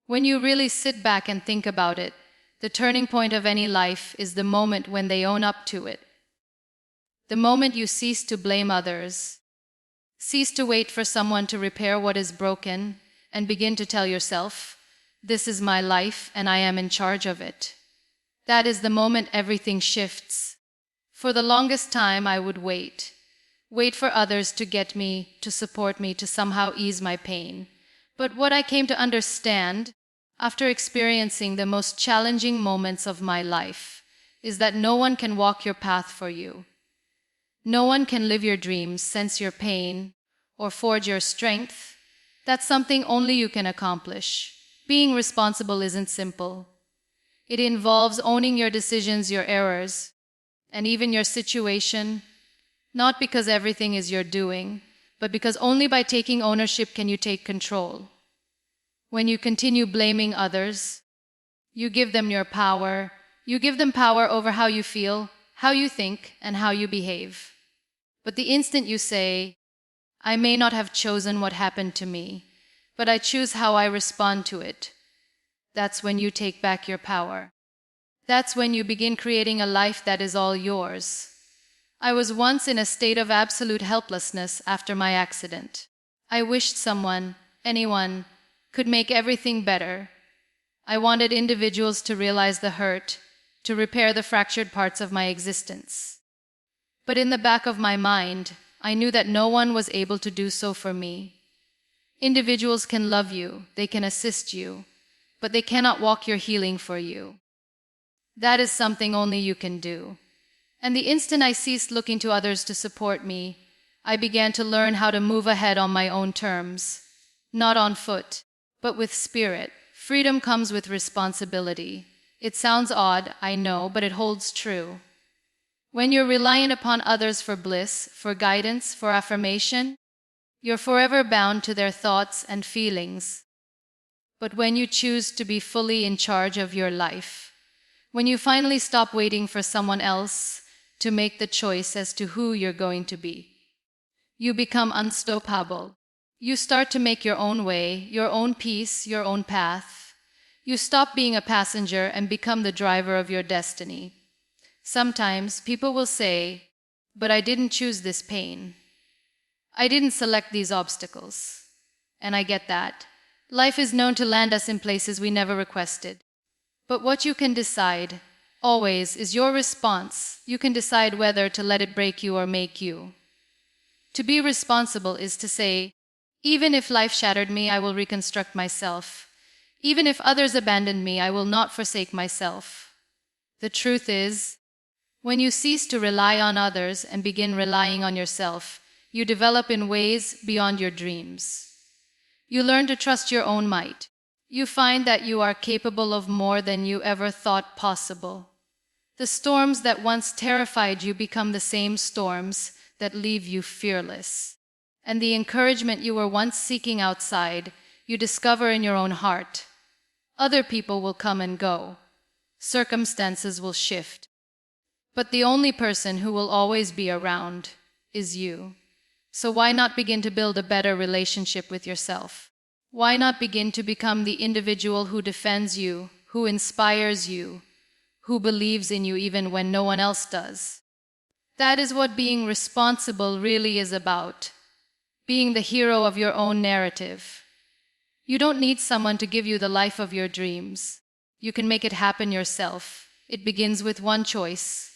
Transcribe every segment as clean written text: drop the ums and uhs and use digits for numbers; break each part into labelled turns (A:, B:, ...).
A: When you really sit back and think about it, the turning point of any life is the moment when they own up to it. The moment you cease to blame others, cease to wait for someone to repair what is broken, and begin to tell yourself, "This is my life and I am in charge of it." That is the moment everything shifts. For the longest time I would wait for others to get me, to support me, to somehow ease my pain. But what I came to understand, after experiencing the most challenging moments of my life, is that no one can walk your path for you. No one can live your dreams, sense your pain, or forge your strength. That's something only you can accomplish. Being responsible isn't simple. It involves owning your decisions, your errors, and even your situation, not because everything is your doing, but because only by taking ownership can you take control. When you continue blaming others, you give them your power. You give them power over how you feel, how you think, and how you behave. But the instant you say, "I may not have chosen what happened to me, but I choose how I respond to it," that's when you take back your power. That's when you begin creating a life that is all yours. I was once in a state of absolute helplessness after my accident. I wished someone, anyone, could make everything better. I wanted individuals to realize the hurt, to repair the fractured parts of my existence. But in the back of my mind, I knew that no one was able to do so for me. Individuals can love you, they can assist you, but they cannot walk your healing for you. That is something only you can do. And the instant I ceased looking to others to support me, I began to learn how to move ahead on my own terms, not on foot, but with spirit. Freedom comes with responsibility. It sounds odd, I know, but it holds true. When you're reliant upon others for bliss, for guidance, for affirmation, you're forever bound to their thoughts and feelings. But when you choose to be fully in charge of your life, when you finally stop waiting for someone else to make the choice as to who you're going to be, you become unstoppable. You start to make your own way, your own peace, your own path. You stop being a passenger and become the driver of your destiny. Sometimes people will say, "But I didn't choose this pain. I didn't select these obstacles." And I get that. Life is known to land us in places we never requested. But what you can decide, always, is your response. You can decide whether to let it break you or make you. To be responsible is to say, "Even if life shattered me, I will reconstruct myself. Even if others abandoned me, I will not forsake myself." The truth is, when you cease to rely on others and begin relying on yourself, you develop in ways beyond your dreams. You learn to trust your own might. You find that you are capable of more than you ever thought possible. The storms that once terrified you become the same storms that leave you fearless. And the encouragement you were once seeking outside, you discover in your own heart. Other people will come and go. Circumstances will shift. But the only person who will always be around is you. So why not begin to build a better relationship with yourself? Why not begin to become the individual who defends you, who inspires you, who believes in you even when no one else does? That is what being responsible really is about. Being the hero of your own narrative. You don't need someone to give you the life of your dreams. You can make it happen yourself. It begins with one choice: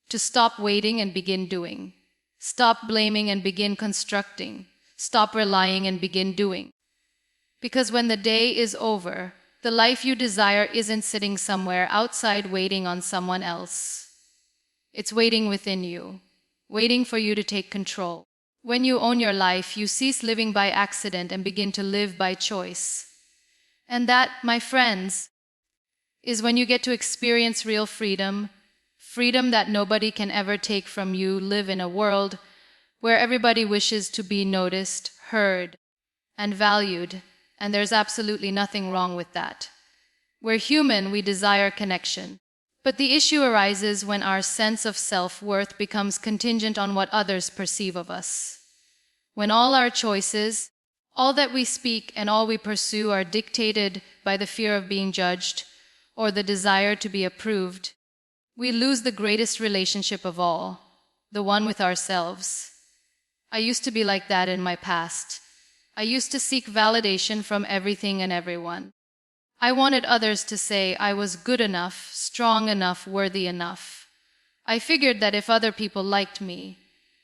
A: to stop waiting and begin doing. Stop blaming and begin constructing. Stop relying and begin doing. Because when the day is over, the life you desire isn't sitting somewhere outside waiting on someone else. It's waiting within you, waiting for you to take control. When you own your life, you cease living by accident and begin to live by choice. And that, my friends, is when you get to experience real freedom, freedom that nobody can ever take from you. Live in a world where everybody wishes to be noticed, heard, and valued, and there's absolutely nothing wrong with that. We're human, we desire connection. But the issue arises when our sense of self-worth becomes contingent on what others perceive of us. When all our choices, All that we speak and all we pursue are dictated by the fear of being judged or the desire to be approved. We lose the greatest relationship of all, the one with ourselves. I used to be like that in my past. I used to seek validation from everything and everyone. I wanted others to say I was good enough, strong enough, worthy enough. I figured that if other people liked me,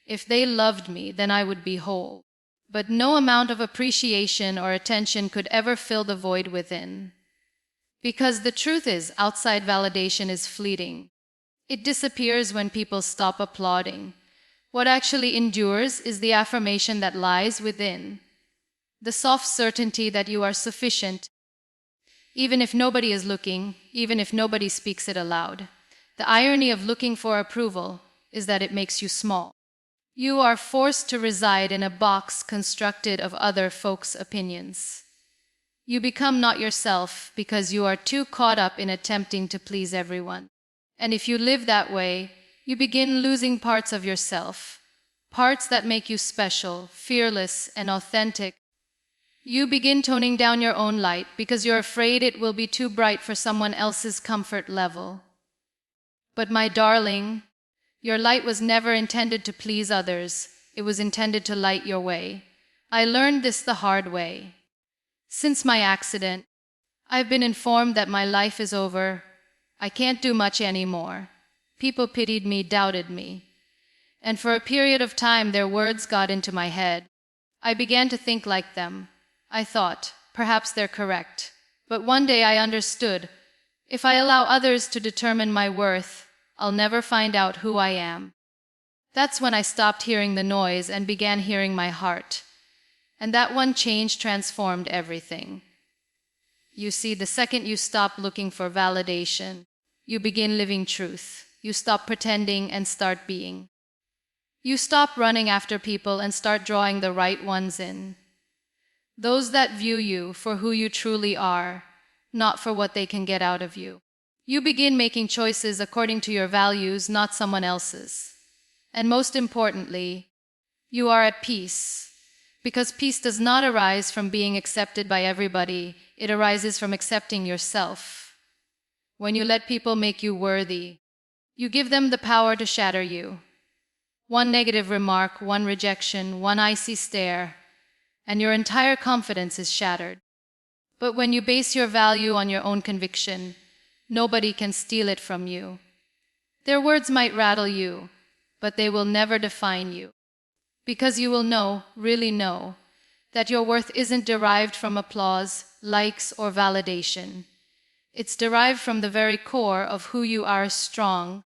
A: if they loved me, then I would be whole. But no amount of appreciation or attention could ever fill the void within. Because the truth is, outside validation is fleeting. It disappears when people stop applauding. What actually endures is the affirmation that lies within. The soft certainty that you are sufficient, even if nobody is looking, even if nobody speaks it aloud. The irony of looking for approval is that it makes you small. You are forced to reside in a box constructed of other folks' opinions. You become not yourself because you are too caught up in attempting to please everyone. And if you live that way, you begin losing parts of yourself, parts that make you special, fearless, and authentic. You begin toning down your own light because you're afraid it will be too bright for someone else's comfort level. But my darling, your light was never intended to please others. It was intended to light your way. I learned this the hard way. Since my accident, I've been informed that my life is over. I can't do much anymore. People pitied me, doubted me. And for a period of time, their words got into my head. I began to think like them. I thought, perhaps they're correct. But one day I understood, if I allow others to determine my worth, I'll never find out who I am. That's when I stopped hearing the noise and began hearing my heart. And that one change transformed everything. You see, the second you stop looking for validation, you begin living truth. You stop pretending and start being. You stop running after people and start drawing the right ones in. Those that view you for who you truly are, not for what they can get out of you. You begin making choices according to your values, not someone else's. And most importantly, you are at peace. Because peace does not arise from being accepted by everybody, it arises from accepting yourself. When you let people make you worthy, you give them the power to shatter you. One negative remark, one rejection, one icy stare, and your entire confidence is shattered. But when you base your value on your own conviction, nobody can steal it from you. Their words might rattle you, but they will never define you. Because you will know, really know, that your worth isn't derived from applause, likes, or validation. It's derived from the very core of who you are: strong,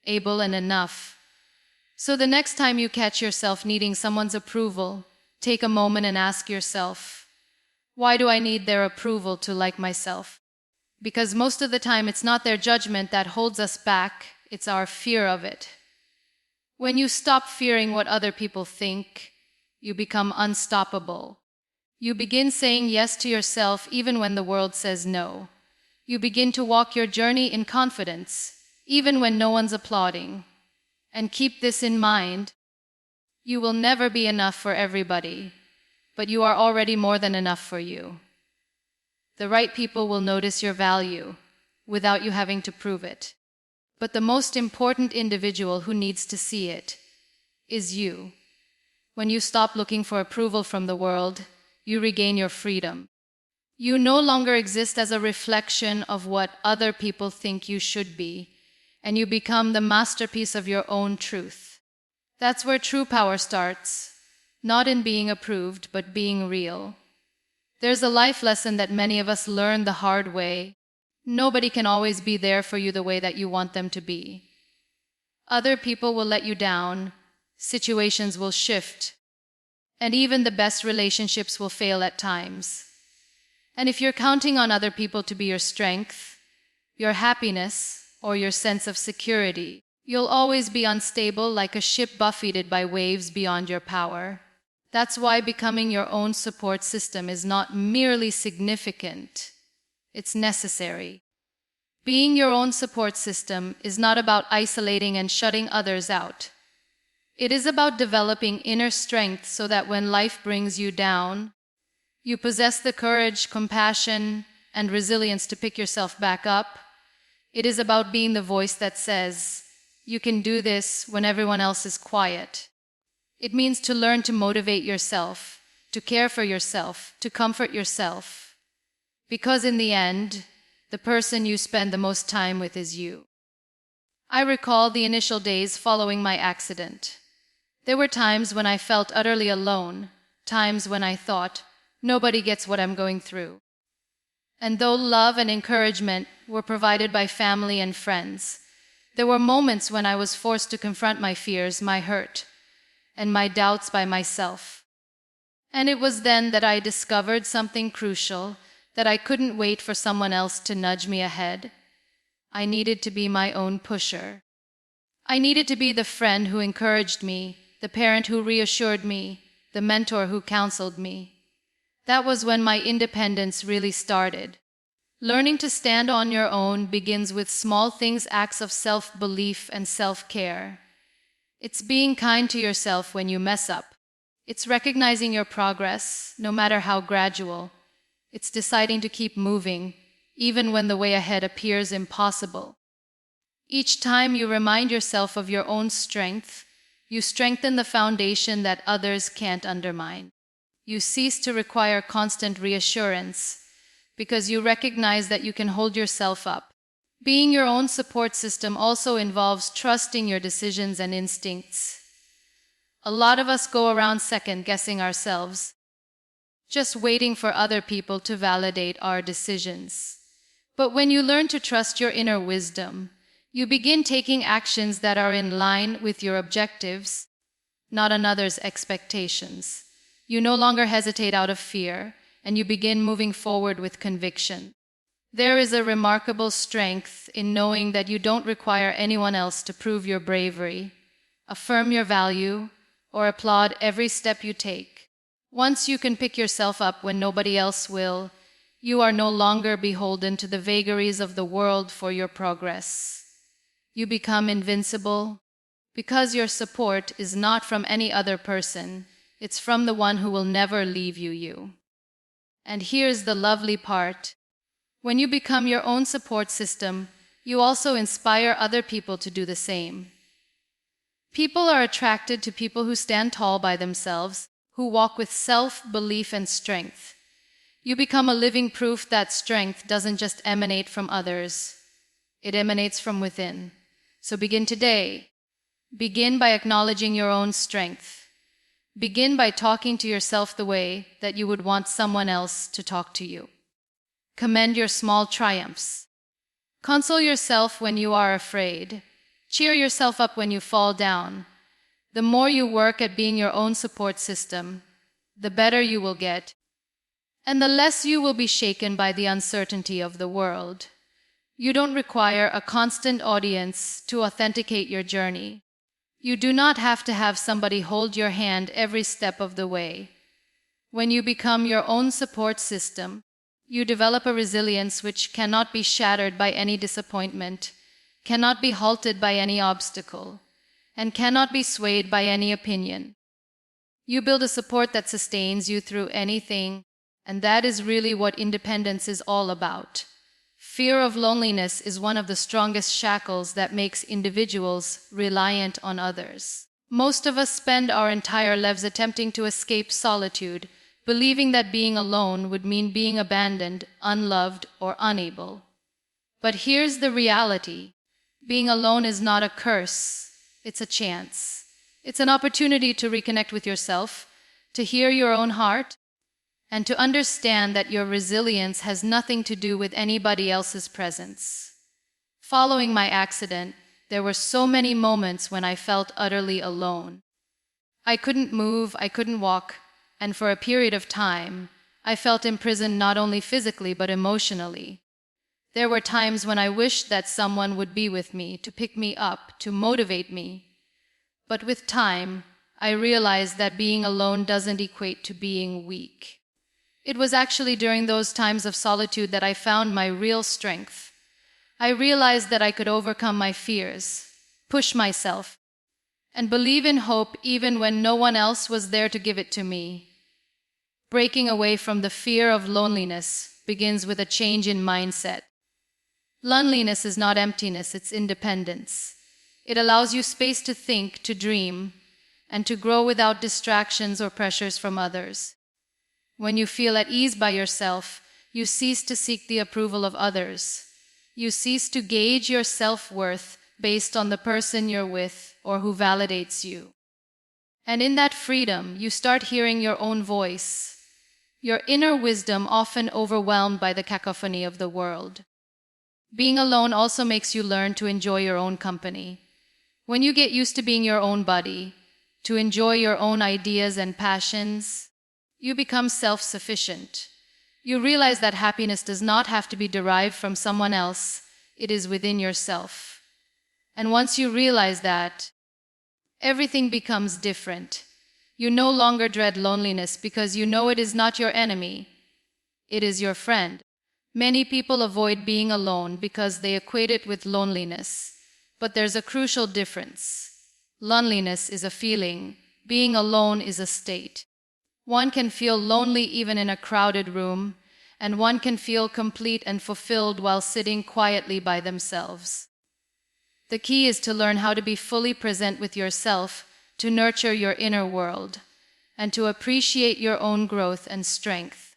A: able, and enough. So the next time you catch yourself needing someone's approval, take a moment and ask yourself, why do I need their approval to like myself? Because most of the time it's not their judgment that holds us back, it's our fear of it. When you stop fearing what other people think, you become unstoppable. You begin saying yes to yourself even when the world says no. You begin to walk your journey in confidence, even when no one's applauding. And keep this in mind, you will never be enough for everybody, but you are already more than enough for you. The right people will notice your value without you having to prove it. But the most important individual who needs to see it is you. When you stop looking for approval from the world, you regain your freedom. You no longer exist as a reflection of what other people think you should be, and you become the masterpiece of your own truth. That's where true power starts, not in being approved, but being real. There's a life lesson that many of us learn the hard way. Nobody can always be there for you the way that you want them to be. Other people will let you down, situations will shift, and even the best relationships will fail at times. And if you're counting on other people to be your strength, your happiness, or your sense of security, you'll always be unstable, like a ship buffeted by waves beyond your power. That's why becoming your own support system is not merely significant. It's necessary. Being your own support system is not about isolating and shutting others out. It is about developing inner strength so that when life brings you down, You possess the courage, compassion, and resilience to pick yourself back up. It is about being the voice that says, "You can do this," when everyone else is quiet. It means to learn to motivate yourself, to care for yourself, to comfort yourself. Because in the end, the person you spend the most time with is you. I recall the initial days following my accident. There were times when I felt utterly alone, times when I thought, nobody gets what I'm going through. And though love and encouragement were provided by family and friends, there were moments when I was forced to confront my fears, my hurt, and my doubts by myself. And it was then that I discovered something crucial, that I couldn't wait for someone else to nudge me ahead. I needed to be my own pusher. I needed to be the friend who encouraged me, the parent who reassured me, the mentor who counseled me. That was when my independence really started. Learning to stand on your own begins with small things, acts of self-belief and self-care. It's being kind to yourself when you mess up. It's recognizing your progress, no matter how gradual. It's deciding to keep moving, even when the way ahead appears impossible. Each time you remind yourself of your own strength, you strengthen the foundation that others can't undermine. You cease to require constant reassurance because you recognize that you can hold yourself up. Being your own support system also involves trusting your decisions and instincts. A lot of us go around second-guessing ourselves, just waiting for other people to validate our decisions. But when you learn to trust your inner wisdom, you begin taking actions that are in line with your objectives, not another's expectations. You no longer hesitate out of fear, and you begin moving forward with conviction. There is a remarkable strength in knowing that you don't require anyone else to prove your bravery, affirm your value, or applaud every step you take. Once you can pick yourself up when nobody else will, you are no longer beholden to the vagaries of the world for your progress. You become invincible because your support is not from any other person. It's from the one who will never leave you. And here's the lovely part. When you become your own support system, you also inspire other people to do the same. People are attracted to people who stand tall by themselves, who walk with self-belief and strength. You become a living proof that strength doesn't just emanate from others. It emanates from within. So begin today. Begin by acknowledging your own strength. Begin by talking to yourself the way that you would want someone else to talk to you. Commend your small triumphs. Console yourself when you are afraid. Cheer yourself up when you fall down. The more you work at being your own support system, the better you will get, and the less you will be shaken by the uncertainty of the world. You don't require a constant audience to authenticate your journey. You do not have to have somebody hold your hand every step of the way. When you become your own support system, you develop a resilience which cannot be shattered by any disappointment, cannot be halted by any obstacle, and cannot be swayed by any opinion. You build a support that sustains you through anything, and that is really what independence is all about. Fear of loneliness is one of the strongest shackles that makes individuals reliant on others. Most of us spend our entire lives attempting to escape solitude, believing that being alone would mean being abandoned, unloved, or unable. But here's the reality. Being alone is not a curse, it's a chance. It's an opportunity to reconnect with yourself, to hear your own heart, and to understand that your resilience has nothing to do with anybody else's presence. Following my accident, there were so many moments when I felt utterly alone. I couldn't move, I couldn't walk, and for a period of time, I felt imprisoned not only physically but emotionally. There were times when I wished that someone would be with me, to pick me up, to motivate me. But with time, I realized that being alone doesn't equate to being weak. It was actually during those times of solitude that I found my real strength. I realized that I could overcome my fears, push myself, and believe in hope even when no one else was there to give it to me. Breaking away from the fear of loneliness begins with a change in mindset. Loneliness is not emptiness, it's independence. It allows you space to think, to dream, and to grow without distractions or pressures from others. When you feel at ease by yourself, you cease to seek the approval of others. You cease to gauge your self-worth based on the person you're with or who validates you. And in that freedom, you start hearing your own voice, your inner wisdom often overwhelmed by the cacophony of the world. Being alone also makes you learn to enjoy your own company. When you get used to being your own buddy, to enjoy your own ideas and passions, you become self-sufficient. You realize that happiness does not have to be derived from someone else, it is within yourself. And once you realize that, everything becomes different. You no longer dread loneliness because you know it is not your enemy, it is your friend. Many people avoid being alone because they equate it with loneliness. But there's a crucial difference. Loneliness is a feeling, being alone is a state. One can feel lonely even in a crowded room, and one can feel complete and fulfilled while sitting quietly by themselves. The key is to learn how to be fully present with yourself, to nurture your inner world, and to appreciate your own growth and strength.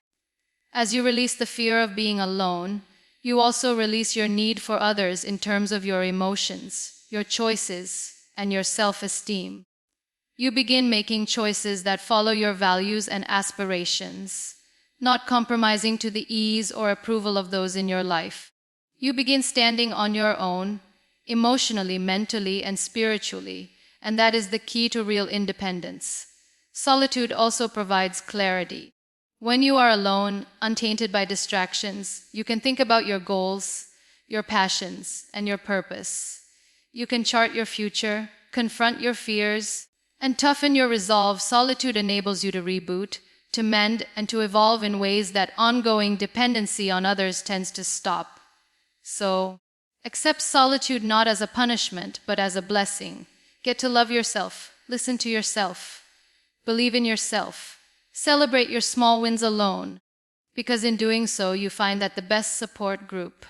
A: As you release the fear of being alone, you also release your need for others in terms of your emotions, your choices, and your self-esteem. You begin making choices that follow your values and aspirations, not compromising to the ease or approval of those in your life. You begin standing on your own, emotionally, mentally, and spiritually, and that is the key to real independence. Solitude also provides clarity. When you are alone, untainted by distractions, you can think about your goals, your passions, and your purpose. You can chart your future, confront your fears, and toughen your resolve. Solitude enables you to reboot, to mend, and to evolve in ways that ongoing dependency on others tends to stop. So, accept solitude not as a punishment, but as a blessing. Get to love yourself, listen to yourself, believe in yourself. Celebrate your small wins alone, because in doing so you find that the best support group,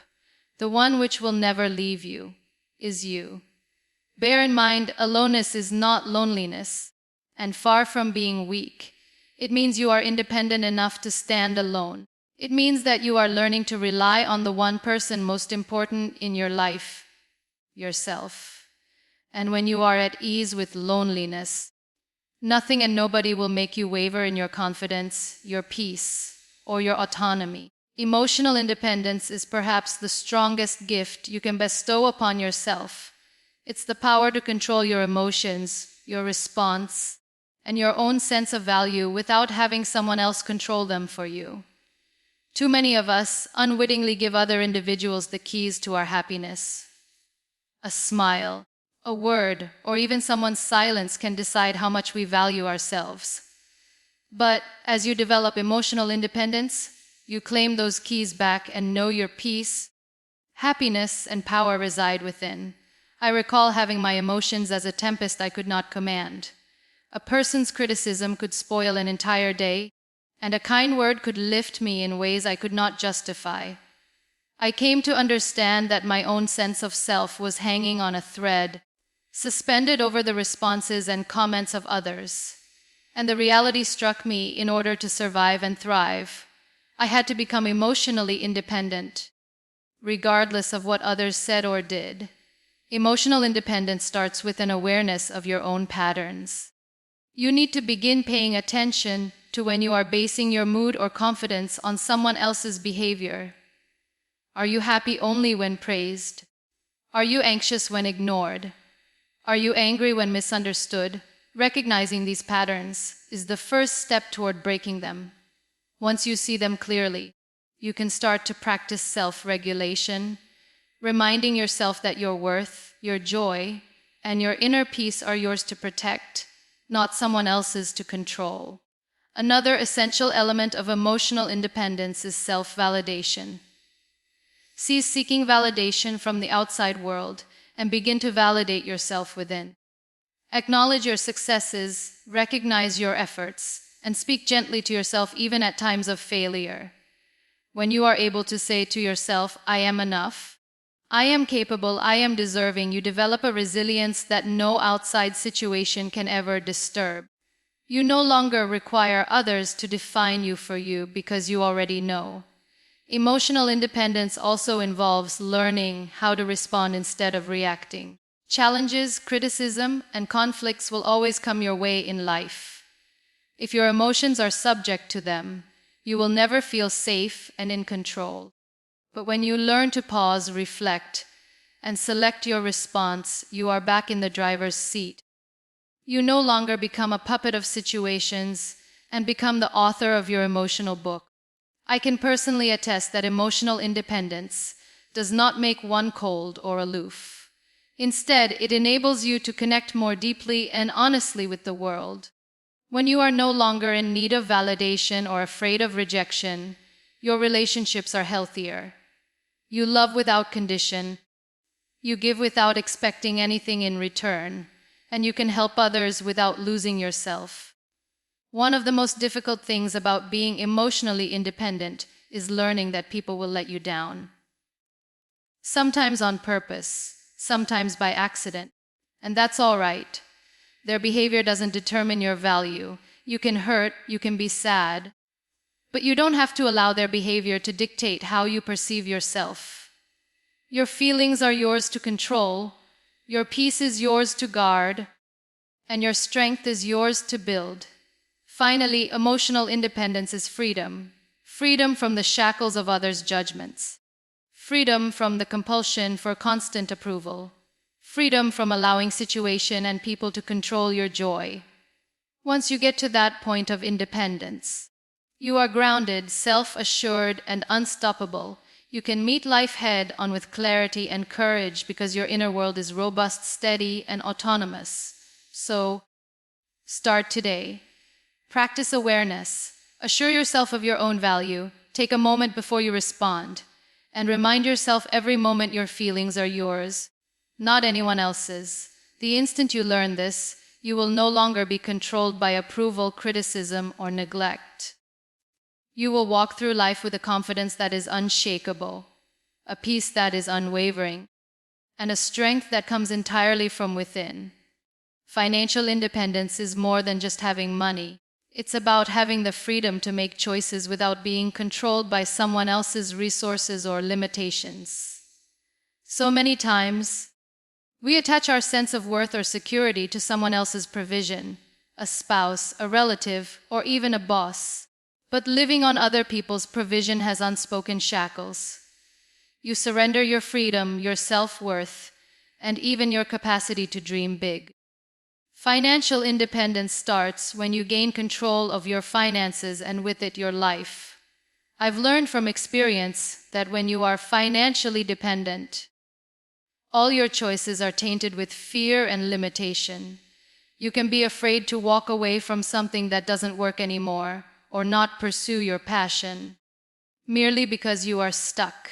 A: the one which will never leave you, is you. Bear in mind, aloneness is not loneliness, and far from being weak. It means you are independent enough to stand alone. It means that you are learning to rely on the one person most important in your life, yourself. And when you are at ease with loneliness, nothing and nobody will make you waver in your confidence, your peace, or your autonomy. Emotional independence is perhaps the strongest gift you can bestow upon yourself. It's the power to control your emotions, your response, and your own sense of value without having someone else control them for you. Too many of us unwittingly give other individuals the keys to our happiness. A smile, a word, or even someone's silence can decide how much we value ourselves. But as you develop emotional independence, you claim those keys back and know your peace, happiness, and power reside within. I recall having my emotions as a tempest I could not command. A person's criticism could spoil an entire day, and a kind word could lift me in ways I could not justify. I came to understand that my own sense of self was hanging on a thread, suspended over the responses and comments of others. And the reality struck me: in order to survive and thrive, I had to become emotionally independent, regardless of what others said or did. Emotional independence starts with an awareness of your own patterns. You need to begin paying attention to when you are basing your mood or confidence on someone else's behavior. Are you happy only when praised? Are you anxious when ignored? Are you angry when misunderstood? Recognizing these patterns is the first step toward breaking them. Once you see them clearly, you can start to practice self-regulation, reminding yourself that your worth, your joy, and your inner peace are yours to protect, not someone else's to control. Another essential element of emotional independence is self-validation. Cease seeking validation from the outside world and begin to validate yourself within. Acknowledge your successes, recognize your efforts, and speak gently to yourself even at times of failure. When you are able to say to yourself, I am enough, I am capable, I am deserving, you develop a resilience that no outside situation can ever disturb. You no longer require others to define you for you because you already know. Emotional independence also involves learning how to respond instead of reacting. Challenges, criticism, and conflicts will always come your way in life. If your emotions are subject to them, you will never feel safe and in control. But when you learn to pause, reflect, and select your response, you are back in the driver's seat. You no longer become a puppet of situations and become the author of your emotional book. I can personally attest that emotional independence does not make one cold or aloof. Instead, it enables you to connect more deeply and honestly with the world. When you are no longer in need of validation or afraid of rejection, your relationships are healthier. You love without condition, you give without expecting anything in return, and you can help others without losing yourself. One of the most difficult things about being emotionally independent is learning that people will let you down. Sometimes on purpose, sometimes by accident, and that's all right. Their behavior doesn't determine your value. You can hurt, you can be sad, but you don't have to allow their behavior to dictate how you perceive yourself. Your feelings are yours to control, your peace is yours to guard, and your strength is yours to build. Finally, emotional independence is freedom. Freedom from the shackles of others' judgments. Freedom from the compulsion for constant approval. Freedom from allowing situation and people to control your joy. Once you get to that point of independence, you are grounded, self-assured, and unstoppable. You can meet life head-on with clarity and courage because your inner world is robust, steady, and autonomous. So, start today. Practice awareness. Assure yourself of your own value. Take a moment before you respond. And remind yourself every moment your feelings are yours, not anyone else's. The instant you learn this, you will no longer be controlled by approval, criticism, or neglect. You will walk through life with a confidence that is unshakable, a peace that is unwavering, and a strength that comes entirely from within. Financial independence is more than just having money. It's about having the freedom to make choices without being controlled by someone else's resources or limitations. So many times, we attach our sense of worth or security to someone else's provision, a spouse, a relative, or even a boss. But living on other people's provision has unspoken shackles. You surrender your freedom, your self-worth, and even your capacity to dream big. Financial independence starts when you gain control of your finances and with it your life. I've learned from experience that when you are financially dependent, all your choices are tainted with fear and limitation. You can be afraid to walk away from something that doesn't work anymore, or not pursue your passion, merely because you are stuck.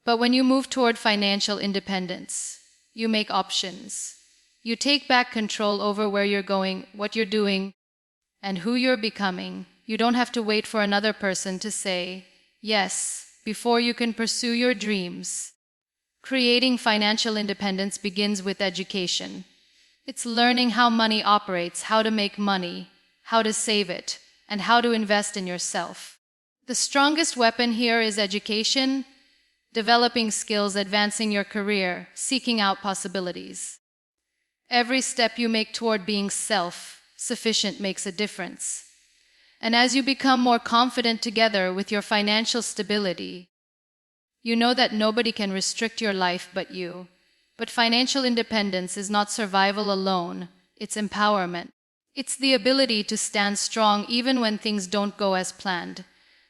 A: But when you move toward financial independence, you make options. You take back control over where you're going, what you're doing, and who you're becoming. You don't have to wait for another person to say yes before you can pursue your dreams. Creating financial independence begins with education. It's learning how money operates, how to make money, how to save it, and how to invest in yourself. The strongest weapon here is education, developing skills, advancing your career, seeking out possibilities. Every step you make toward being self-sufficient makes a difference. And as you become more confident together with your financial stability, you know that nobody can restrict your life but you. But financial independence is not survival alone, it's empowerment. It's the ability to stand strong even when things don't go as planned.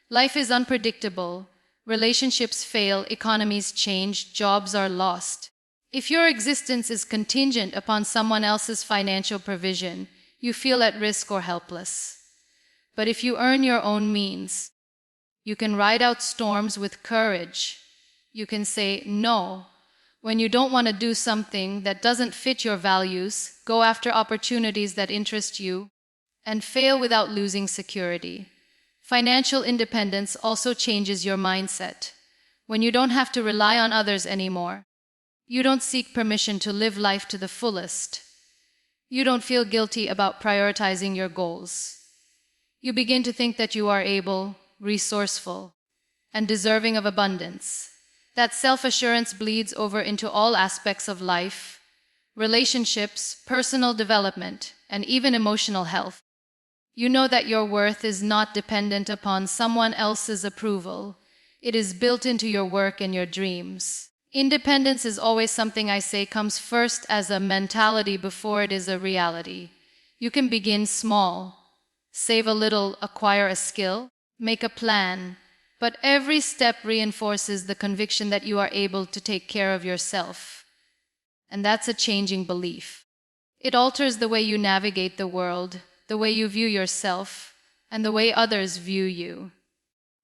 A: Life is unpredictable. Relationships fail, economies change, jobs are lost. If your existence is contingent upon someone else's financial provision, you feel at risk or helpless. But if you earn your own means, you can ride out storms with courage. You can say no when you don't want to do something that doesn't fit your values, go after opportunities that interest you, and fail without losing security. Financial independence also changes your mindset. When you don't have to rely on others anymore, you don't seek permission to live life to the fullest. You don't feel guilty about prioritizing your goals. You begin to think that you are able, resourceful, and deserving of abundance. That self-assurance bleeds over into all aspects of life: relationships, personal development, and even emotional health. You know that your worth is not dependent upon someone else's approval. It is built into your work and your dreams. Independence is always something I say comes first as a mentality before it is a reality. You can begin small, save a little, acquire a skill, make a plan, but every step reinforces the conviction that you are able to take care of yourself. And that's a changing belief. It alters the way you navigate the world, the way you view yourself, and the way others view you.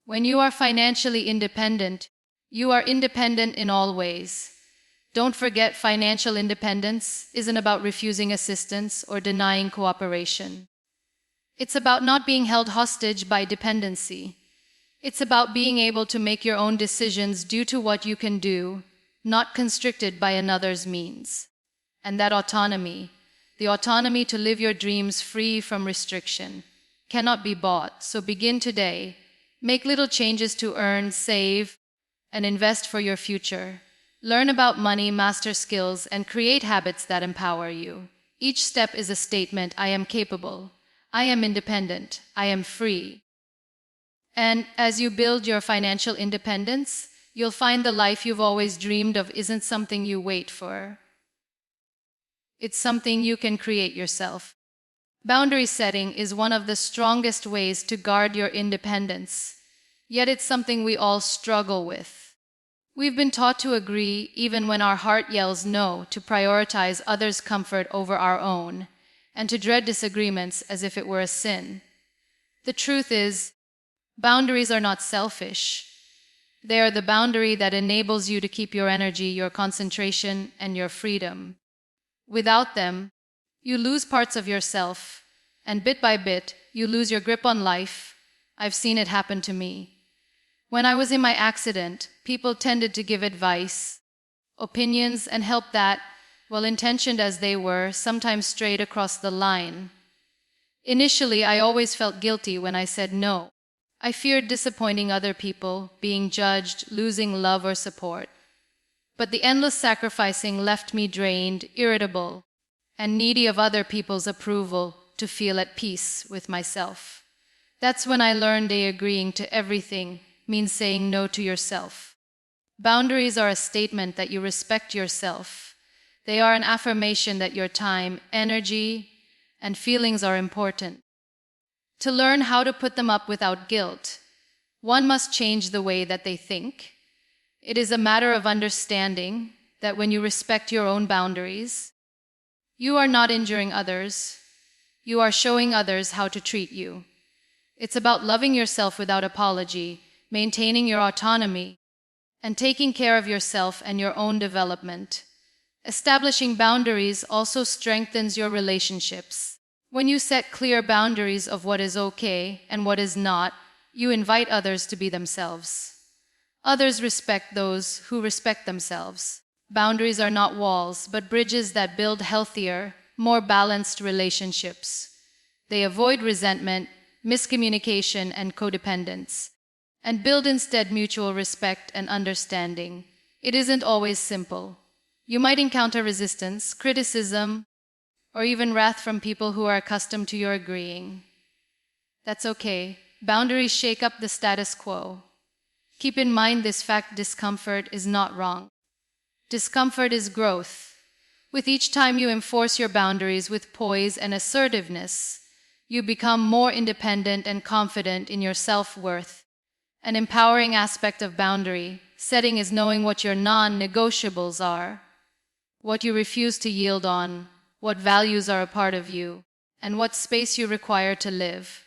A: When you are financially independent, you are independent in all ways. Don't forget, financial independence isn't about refusing assistance or denying cooperation. It's about not being held hostage by dependency. It's about being able to make your own decisions due to what you can do, not constricted by another's means. And that autonomy, the autonomy to live your dreams free from restriction, cannot be bought. So begin today. Make little changes to earn, save, and invest for your future. Learn about money, master skills, and create habits that empower you. Each step is a statement: I am capable, I am independent, I am free. And as you build your financial independence, you'll find the life you've always dreamed of isn't something you wait for. It's something you can create yourself. Boundary setting is one of the strongest ways to guard your independence, yet it's something we all struggle with. We've been taught to agree even when our heart yells no, to prioritize others' comfort over our own, and to dread disagreements as if it were a sin. The truth is, boundaries are not selfish. They are the boundary that enables you to keep your energy, your concentration, and your freedom. Without them, you lose parts of yourself, and bit by bit, you lose your grip on life. I've seen it happen to me. When I was in my accident, people tended to give advice, opinions, and help that, well-intentioned as they were, sometimes strayed across the line. Initially, I always felt guilty when I said no. I feared disappointing other people, being judged, losing love or support. But the endless sacrificing left me drained, irritable, and needy of other people's approval to feel at peace with myself. That's when I learned that agreeing to everything means saying no to yourself. Boundaries are a statement that you respect yourself. They are an affirmation that your time, energy, and feelings are important. To learn how to put them up without guilt, one must change the way that they think. It is a matter of understanding that when you respect your own boundaries, you are not injuring others. You are showing others how to treat you. It's about loving yourself without apology, maintaining your autonomy, and taking care of yourself and your own development. Establishing boundaries also strengthens your relationships. When you set clear boundaries of what is okay and what is not, you invite others to be themselves. Others respect those who respect themselves. Boundaries are not walls, but bridges that build healthier, more balanced relationships. They avoid resentment, miscommunication, and codependence, and build instead mutual respect and understanding. It isn't always simple. You might encounter resistance, criticism, or even wrath from people who are accustomed to your agreeing. That's okay. Boundaries shake up the status quo. Keep in mind this fact: discomfort is not wrong. Discomfort is growth. With each time you enforce your boundaries with poise and assertiveness, you become more independent and confident in your self-worth. An empowering aspect of boundary setting is knowing what your non-negotiables are, what you refuse to yield on, what values are a part of you, and what space you require to live.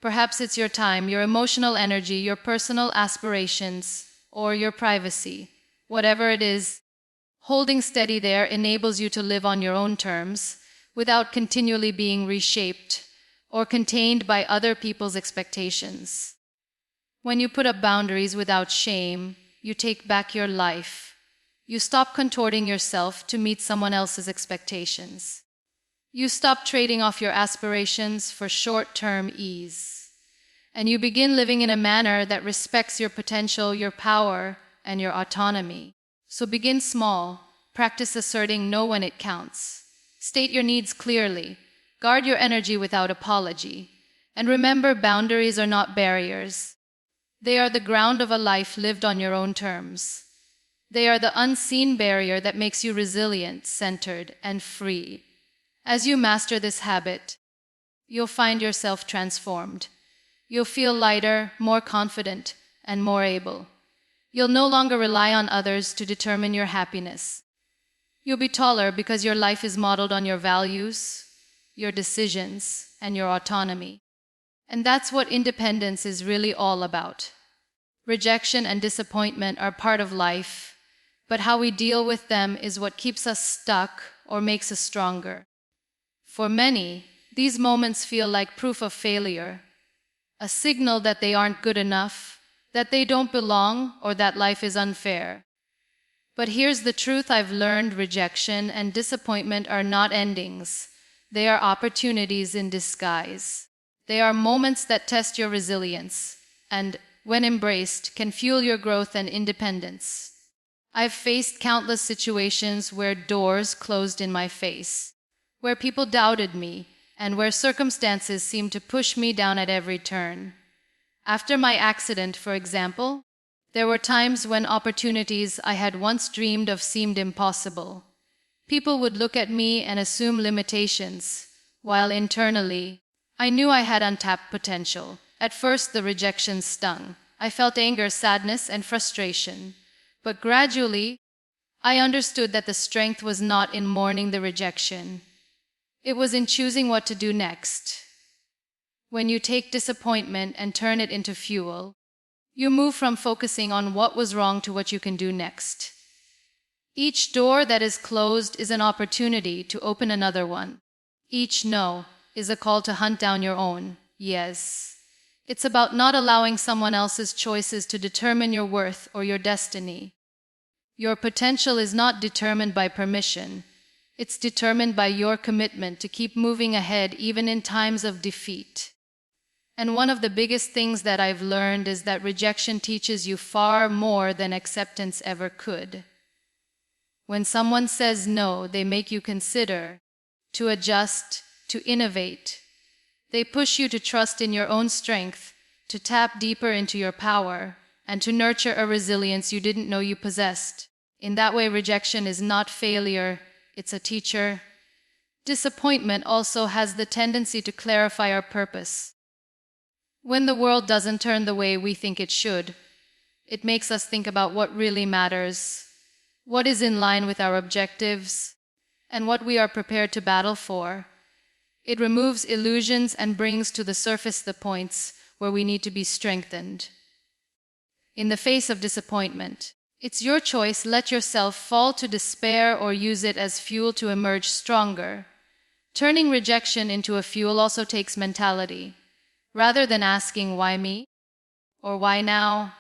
A: Perhaps it's your time, your emotional energy, your personal aspirations, or your privacy. Whatever it is, holding steady there enables you to live on your own terms without continually being reshaped or contained by other people's expectations. When you put up boundaries without shame, you take back your life. You stop contorting yourself to meet someone else's expectations. You stop trading off your aspirations for short-term ease. And you begin living in a manner that respects your potential, your power, and your autonomy. So begin small. Practice asserting no when it counts. State your needs clearly. Guard your energy without apology. And remember, boundaries are not barriers. They are the ground of a life lived on your own terms. They are the unseen barrier that makes you resilient, centered, and free. As you master this habit, you'll find yourself transformed. You'll feel lighter, more confident, and more able. You'll no longer rely on others to determine your happiness. You'll be taller because your life is modeled on your values, your decisions, and your autonomy. And that's what independence is really all about. Rejection and disappointment are part of life, but how we deal with them is what keeps us stuck or makes us stronger. For many, these moments feel like proof of failure, a signal that they aren't good enough, that they don't belong, or that life is unfair. But here's the truth I've learned: rejection and disappointment are not endings. They are opportunities in disguise. They are moments that test your resilience, and, when embraced, can fuel your growth and independence. I've faced countless situations where doors closed in my face, where people doubted me, and where circumstances seemed to push me down at every turn. After my accident, for example, there were times when opportunities I had once dreamed of seemed impossible. People would look at me and assume limitations, while internally, I knew I had untapped potential. At first, the rejection stung. I felt anger, sadness, and frustration. But gradually, I understood that the strength was not in mourning the rejection. It was in choosing what to do next. When you take disappointment and turn it into fuel, you move from focusing on what was wrong to what you can do next. Each door that is closed is an opportunity to open another one. Each no is a call to hunt down your own yes. It's about not allowing someone else's choices to determine your worth or your destiny. Your potential is not determined by permission. It's determined by your commitment to keep moving ahead even in times of defeat. And one of the biggest things that I've learned is that rejection teaches you far more than acceptance ever could. When someone says no, they make you consider, to adjust, to innovate. They push you to trust in your own strength, to tap deeper into your power, and to nurture a resilience you didn't know you possessed. In that way, rejection is not failure, it's a teacher. Disappointment also has the tendency to clarify our purpose. When the world doesn't turn the way we think it should, it makes us think about what really matters, what is in line with our objectives, and what we are prepared to battle for. It removes illusions and brings to the surface the points where we need to be strengthened. In the face of disappointment, it's your choice. Let yourself fall to despair or use it as fuel to emerge stronger. Turning rejection into a fuel also takes mentality. Rather than asking, why me? Or why now?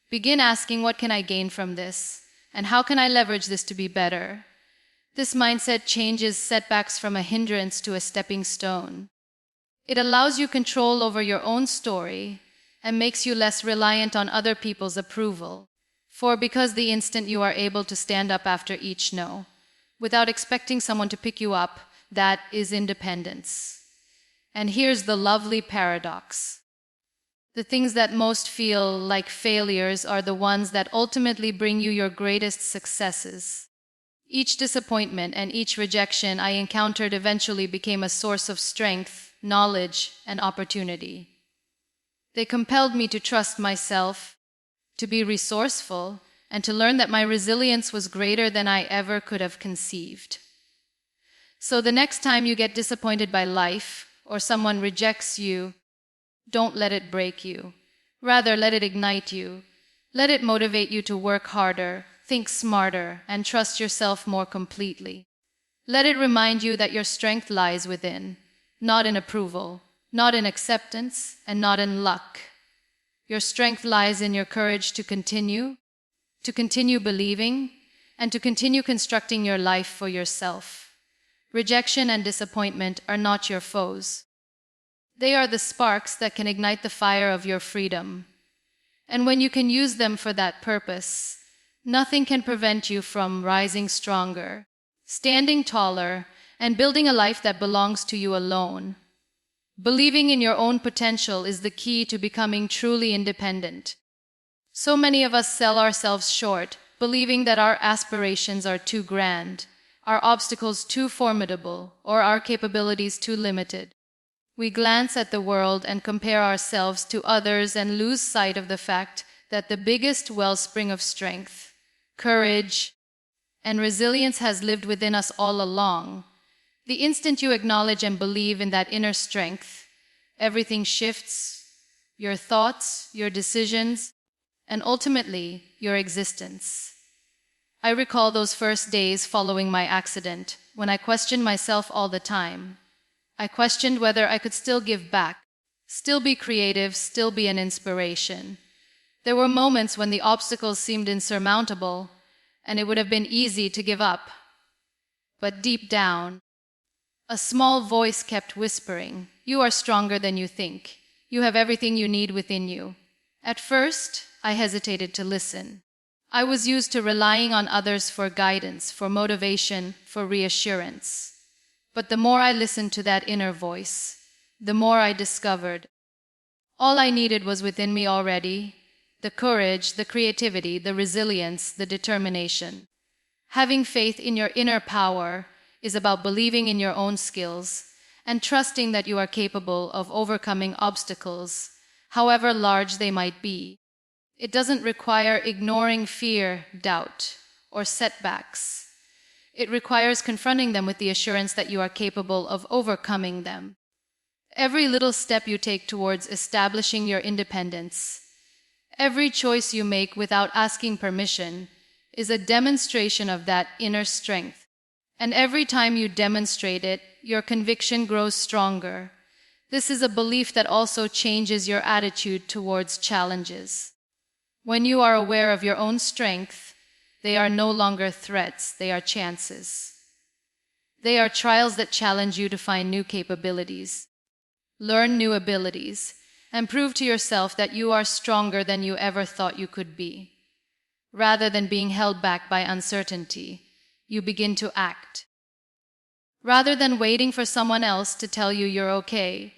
A: Begin asking, what can I gain from this? And how can I leverage this to be better? This mindset changes setbacks from a hindrance to a stepping stone. It allows you control over your own story and makes you less reliant on other people's approval. Because the instant you are able to stand up after each no, without expecting someone to pick you up, that is independence. And here's the lovely paradox. The things that most feel like failures are the ones that ultimately bring you your greatest successes. Each disappointment and each rejection I encountered eventually became a source of strength, knowledge, and opportunity. They compelled me to trust myself, to be resourceful, and to learn that my resilience was greater than I ever could have conceived. So the next time you get disappointed by life, or someone rejects you, don't let it break you. Rather, let it ignite you. Let it motivate you to work harder, think smarter, and trust yourself more completely. Let it remind you that your strength lies within, not in approval, not in acceptance and not in luck. Your strength lies in your courage to continue believing, and to continue constructing your life for yourself. Rejection and disappointment are not your foes. They are the sparks that can ignite the fire of your freedom. And when you can use them for that purpose, nothing can prevent you from rising stronger, standing taller, and building a life that belongs to you alone. Believing in your own potential is the key to becoming truly independent. So many of us sell ourselves short, believing that our aspirations are too grand, our obstacles too formidable, or our capabilities too limited. We glance at the world and compare ourselves to others and lose sight of the fact that the biggest wellspring of strength, courage, and resilience has lived within us all along. The instant you acknowledge and believe in that inner strength, everything shifts: your thoughts, your decisions, and ultimately, your existence. I recall those first days following my accident, when I questioned myself all the time. I questioned whether I could still give back, still be creative, still be an inspiration. There were moments when the obstacles seemed insurmountable, and it would have been easy to give up. But deep down, a small voice kept whispering, "You are stronger than you think. You have everything you need within you." At first, I hesitated to listen. I was used to relying on others for guidance, for motivation, for reassurance. But the more I listened to that inner voice, the more I discovered all I needed was within me already: the courage, the creativity, the resilience, the determination. Having faith in your inner power is about believing in your own skills and trusting that you are capable of overcoming obstacles, however large they might be. It doesn't require ignoring fear, doubt, or setbacks. It requires confronting them with the assurance that you are capable of overcoming them. Every little step you take towards establishing your independence, every choice you make without asking permission, is a demonstration of that inner strength. And every time you demonstrate it, your conviction grows stronger. This is a belief that also changes your attitude towards challenges. When you are aware of your own strength, they are no longer threats, they are chances. They are trials that challenge you to find new capabilities, learn new abilities, and prove to yourself that you are stronger than you ever thought you could be. Rather than being held back by uncertainty, you begin to act. Rather than waiting for someone else to tell you you're okay,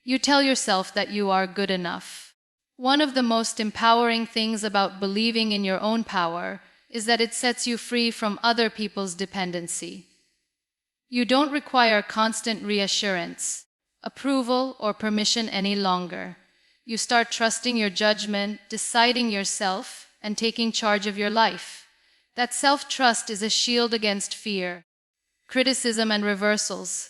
A: you tell yourself that you are good enough. One of the most empowering things about believing in your own power is that it sets you free from other people's dependency. You don't require constant reassurance, approval, or permission any longer. You start trusting your judgment, deciding yourself, and taking charge of your life. That self-trust is a shield against fear, criticism, and reversals.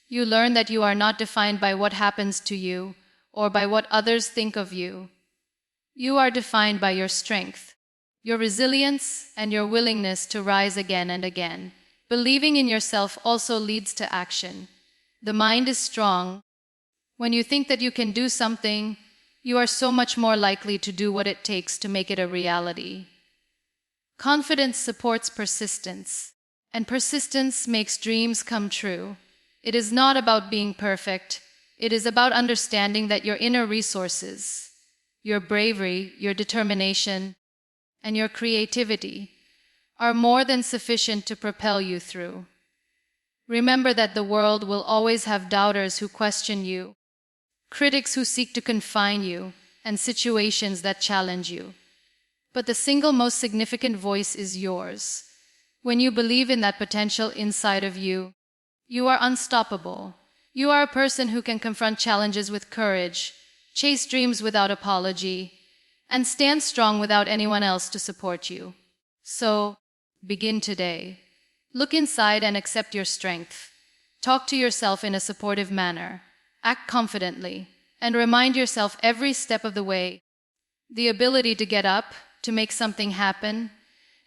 A: You learn that you are not defined by what happens to you or by what others think of you. You are defined by your strength, your resilience, and your willingness to rise again and again. Believing in yourself also leads to action. The mind is strong. When you think that you can do something, you are so much more likely to do what it takes to make it a reality. Confidence supports persistence, and persistence makes dreams come true. It is not about being perfect. It is about understanding that your inner resources, your bravery, your determination, and your creativity are more than sufficient to propel you through. Remember that the world will always have doubters who question you, critics who seek to confine you, and situations that challenge you. But the single most significant voice is yours. When you believe in that potential inside of you, you are unstoppable. You are a person who can confront challenges with courage, chase dreams without apology, and stand strong without anyone else to support you. So, begin today. Look inside and accept your strength. Talk to yourself in a supportive manner. Act confidently, and remind yourself every step of the way. The ability to get up, to make something happen,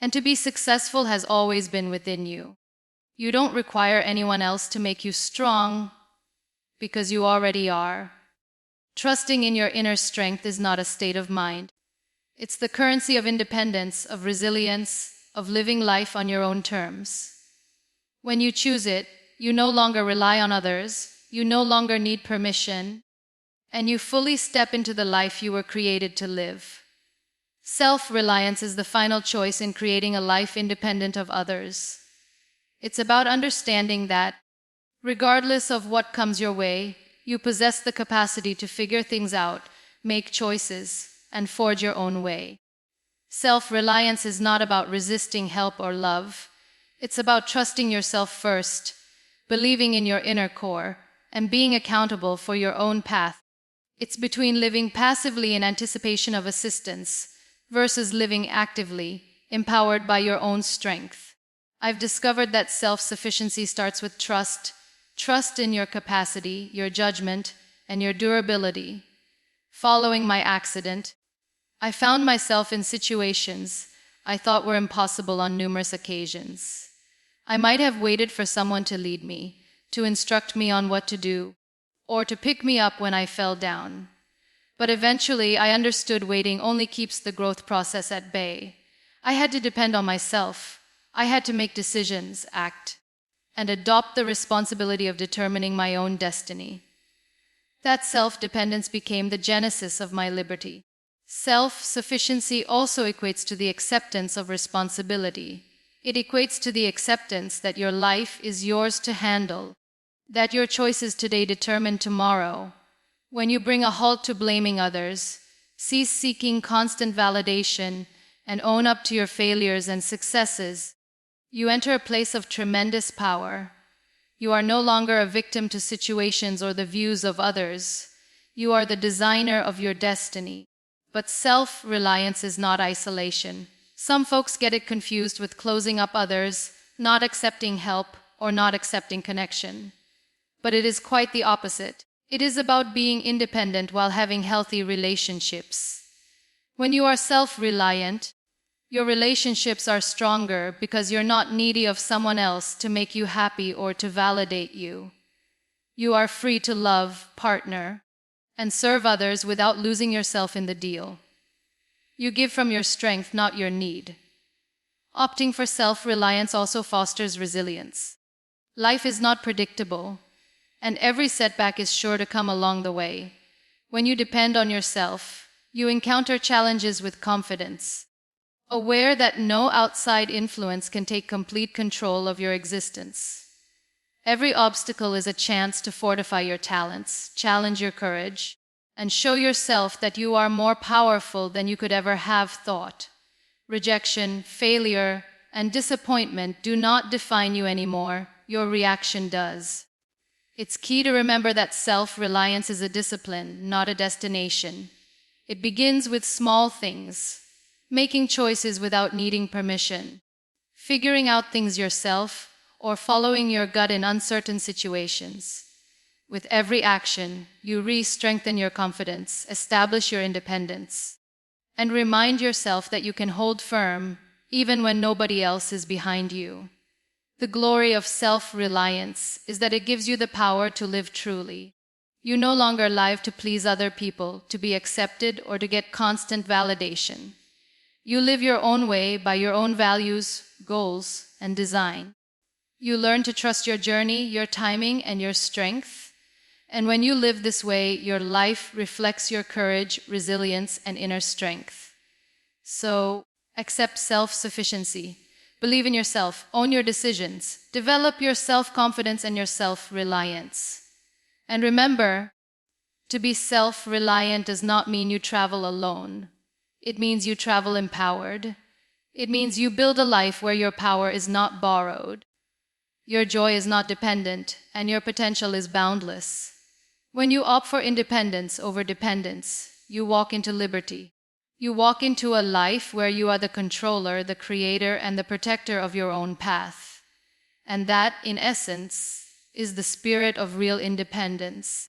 A: and to be successful has always been within you. You don't require anyone else to make you strong. because you already are. Trusting in your inner strength is not a state of mind. It's the currency of independence, of resilience, of living life on your own terms. When you choose it, you no longer rely on others, you no longer need permission, and you fully step into the life you were created to live. Self-reliance is the final choice in creating a life independent of others. It's about understanding that, regardless of what comes your way, you possess the capacity to figure things out, make choices, and forge your own way. Self-reliance is not about resisting help or love. It's about trusting yourself first, believing in your inner core, and being accountable for your own path. It's between living passively in anticipation of assistance versus living actively, empowered by your own strength. I've discovered that self-sufficiency starts with trust in your capacity, your judgment, and your durability. Following my accident, I found myself in situations I thought were impossible on numerous occasions. I might have waited for someone to lead me, to instruct me on what to do, or to pick me up when I fell down. But eventually I understood waiting only keeps the growth process at bay. I had to depend on myself. I had to make decisions, act, and adopt the responsibility of determining my own destiny. That self-dependence became the genesis of my liberty. Self-sufficiency also equates to the acceptance of responsibility. It equates to the acceptance that your life is yours to handle, that your choices today determine tomorrow. When you bring a halt to blaming others, cease seeking constant validation, and own up to your failures and successes, you enter a place of tremendous power. You are no longer a victim to situations or the views of others. You are the designer of your destiny. But self-reliance is not isolation. Some folks get it confused with closing up others, not accepting help, or not accepting connection. But it is quite the opposite. It is about being independent while having healthy relationships. When you are self-reliant, your relationships are stronger because you're not needy of someone else to make you happy or to validate you. You are free to love, partner, and serve others without losing yourself in the deal. You give from your strength, not your need. Opting for self-reliance also fosters resilience. Life is not predictable, and every setback is sure to come along the way. When you depend on yourself, you encounter challenges with confidence, aware that no outside influence can take complete control of your existence. Every obstacle is a chance to fortify your talents, challenge your courage, and show yourself that you are more powerful than you could ever have thought. Rejection, failure, and disappointment do not define you anymore. Your reaction does. It's key to remember that self-reliance is a discipline, not a destination. It begins with small things, making choices without needing permission, figuring out things yourself, or following your gut in uncertain situations. With every action, you re-strengthen your confidence, establish your independence, and remind yourself that you can hold firm even when nobody else is behind you. The glory of self-reliance is that it gives you the power to live truly. You no longer live to please other people, to be accepted, or to get constant validation. You live your own way by your own values, goals, and design. You learn to trust your journey, your timing, and your strength. And when you live this way, your life reflects your courage, resilience, and inner strength. So, accept self-sufficiency. Believe in yourself, own your decisions, develop your self-confidence and your self-reliance. And remember, to be self-reliant does not mean you travel alone. It means you travel empowered. It means you build a life where your power is not borrowed. Your joy is not dependent, and your potential is boundless. When you opt for independence over dependence, you walk into liberty. You walk into a life where you are the controller, the creator, and the protector of your own path. And that, in essence, is the spirit of real independence.